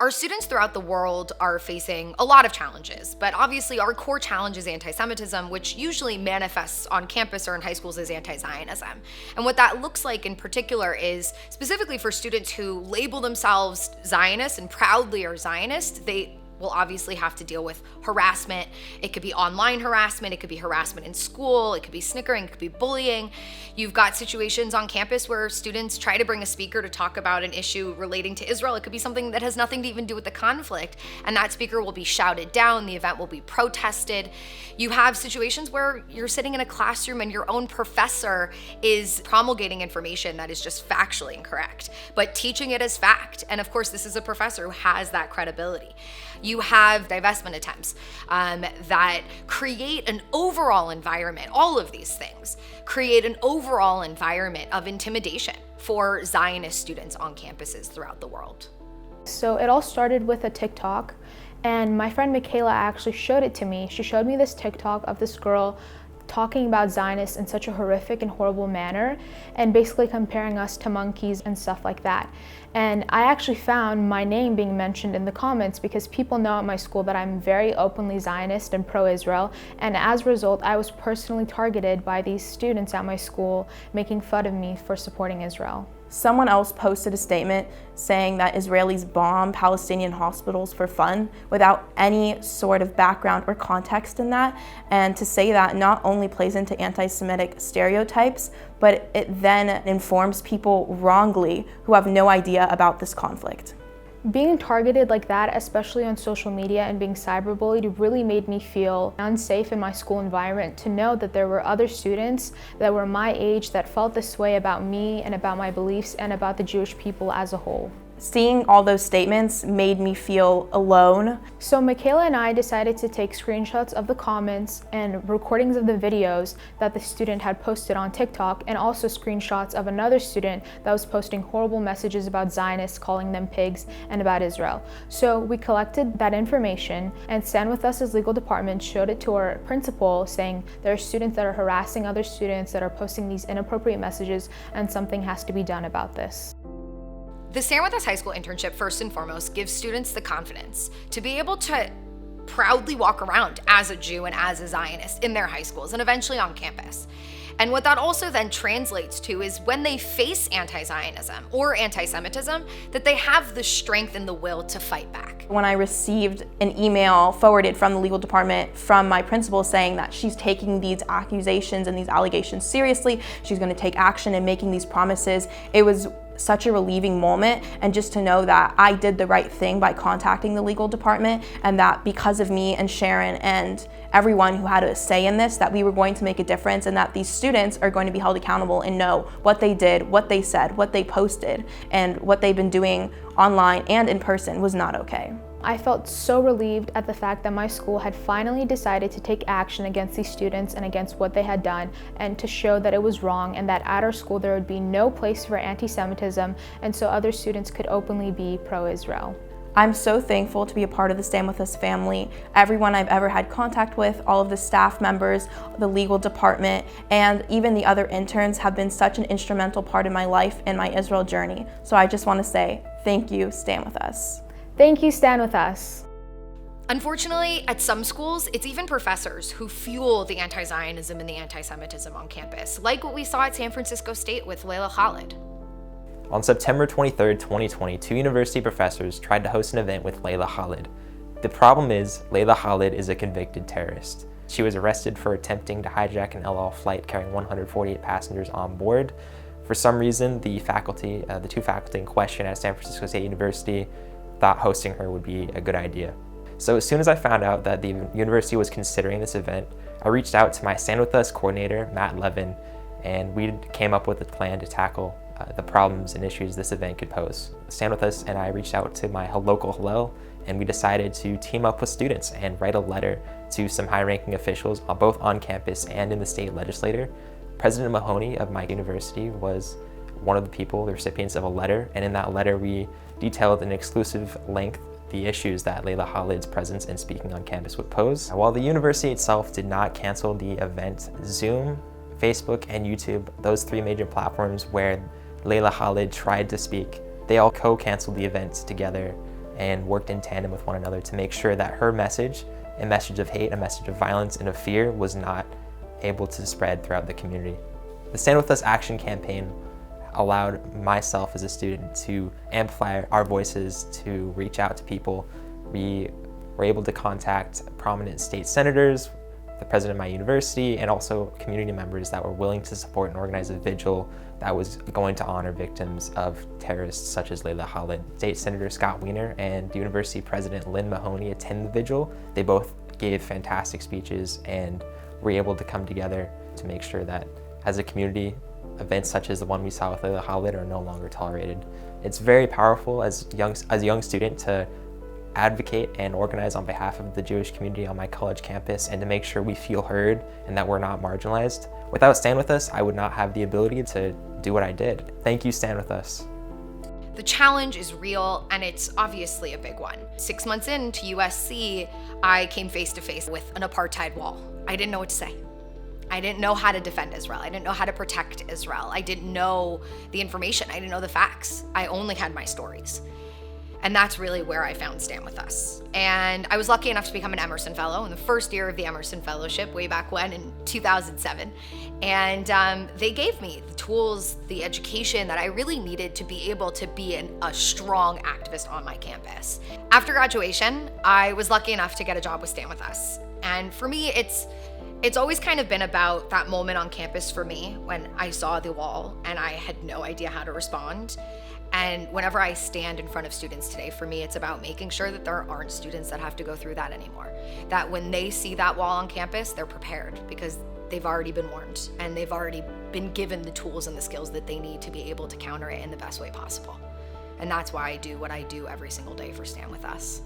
Our students throughout the world are facing a lot of challenges, but obviously our core challenge is anti-Semitism, which usually manifests on campus or in high schools as anti-Zionism. And what that looks like in particular is specifically for students who label themselves Zionists and proudly are Zionists, they will obviously have to deal with harassment. It could be online harassment, it could be harassment in school, it could be snickering, it could be bullying. You've got situations on campus where students try to bring a speaker to talk about an issue relating to Israel. It could be something that has nothing to even do with the conflict, and that speaker will be shouted down, the event will be protested. You have situations where you're sitting in a classroom and your own professor is promulgating information that is just factually incorrect, but teaching it as fact. And of course, this is a professor who has that credibility. You have divestment attempts that create an overall environment, all of these things create an overall environment of intimidation for Zionist students on campuses throughout the world. So it all started with a TikTok, and my friend Michaela actually showed it to me. She showed me this TikTok of this girl talking about Zionists in such a horrific and horrible manner, and basically comparing us to monkeys and stuff like that. And I actually found my name being mentioned in the comments because people know at my school that I'm very openly Zionist and pro-Israel, and as a result, I was personally targeted by these students at my school making fun of me for supporting Israel. Someone else posted a statement saying that Israelis bomb Palestinian hospitals for fun without any sort of background or context in that. And to say that not only plays into anti-Semitic stereotypes, but it then informs people wrongly who have no idea about this conflict. Being targeted like that, especially on social media and being cyberbullied, really made me feel unsafe in my school environment, to know that there were other students that were my age that felt this way about me and about my beliefs and about the Jewish people as a whole. Seeing all those statements made me feel alone. So Michaela and I decided to take screenshots of the comments and recordings of the videos that the student had posted on TikTok, and also screenshots of another student that was posting horrible messages about Zionists, calling them pigs, and about Israel. So we collected that information, and StandWithUs' legal department showed it to our principal, saying there are students that are harassing other students, that are posting these inappropriate messages, and something has to be done about this. The StandWithUs High School internship, first and foremost, gives students the confidence to be able to proudly walk around as a Jew and as a Zionist in their high schools and eventually on campus. And what that also then translates to is when they face anti-Zionism or anti-Semitism, that they have the strength and the will to fight back. When I received an email forwarded from the legal department from my principal saying that she's taking these accusations and these allegations seriously, she's going to take action and making these promises, it was such a relieving moment. And just to know that I did the right thing by contacting the legal department, and that because of me and Sharon and everyone who had a say in this, that we were going to make a difference, and that these students are going to be held accountable and know what they did, what they said, what they posted, and what they've been doing online and in person was not okay. I felt so relieved at the fact that my school had finally decided to take action against these students and against what they had done, and to show that it was wrong, and that at our school there would be no place for anti-Semitism, and so other students could openly be pro-Israel. I'm so thankful to be a part of the StandWithUs family. Everyone I've ever had contact with, all of the staff members, the legal department, and even the other interns have been such an instrumental part of my life and my Israel journey. So I just want to say thank you, StandWithUs. Thank you, StandWithUs. Unfortunately, at some schools, it's even professors who fuel the anti-Zionism and the anti-Semitism on campus, like what we saw at San Francisco State with Layla Khalid. On September 23, 2020, two university professors tried to host an event with Layla Khalid. The problem is, Layla Khalid is a convicted terrorist. She was arrested for attempting to hijack an El Al flight carrying 148 passengers on board. For some reason, the two faculty in question at San Francisco State University thought hosting her would be a good idea. So as soon as I found out that the university was considering this event, I reached out to my StandWithUs coordinator, Matt Levin, and we came up with a plan to tackle the problems and issues this event could pose. StandWithUs and I reached out to my local Hillel, and we decided to team up with students and write a letter to some high-ranking officials, both on campus and in the state legislature. President Mahoney of my university was one of the people, the recipients of a letter, and in that letter we detailed in exclusive length the issues that Layla Khalid's presence and speaking on campus would pose. While the university itself did not cancel the event, Zoom, Facebook, and YouTube, those three major platforms where Layla Khalid tried to speak, they all co-canceled the event together and worked in tandem with one another to make sure that her message, a message of hate, a message of violence and of fear, was not able to spread throughout the community. The Stand With Us action campaign allowed myself as a student to amplify our voices, to reach out to people. We were able to contact prominent state senators, the president of my university, and also community members that were willing to support and organize a vigil that was going to honor victims of terrorists such as Layla Khalid. State Senator Scott Wiener and University President Lynn Mahoney attended the vigil. They both gave fantastic speeches and were able to come together to make sure that as a community, events such as the one we saw with Layla Khalid are no longer tolerated. It's very powerful as a young student to advocate and organize on behalf of the Jewish community on my college campus and to make sure we feel heard and that we're not marginalized. Without Stand With Us, I would not have the ability to do what I did. Thank you, Stand With Us. The challenge is real, and it's obviously a big one. 6 months into USC, I came face to face with an apartheid wall. I didn't know what to say. I didn't know how to defend Israel. I didn't know how to protect Israel. I didn't know the information. I didn't know the facts. I only had my stories. And that's really where I found Stand With Us. And I was lucky enough to become an Emerson Fellow in the first year of the Emerson Fellowship way back when in 2007. And they gave me the tools, the education that I really needed to be able to be a strong activist on my campus. After graduation, I was lucky enough to get a job with Stand With Us. And for me, it's always kind of been about that moment on campus for me when I saw the wall and I had no idea how to respond. And whenever I stand in front of students today, for me, it's about making sure that there aren't students that have to go through that anymore. That when they see that wall on campus, they're prepared because they've already been warned and they've already been given the tools and the skills that they need to be able to counter it in the best way possible. And that's why I do what I do every single day for Stand With Us.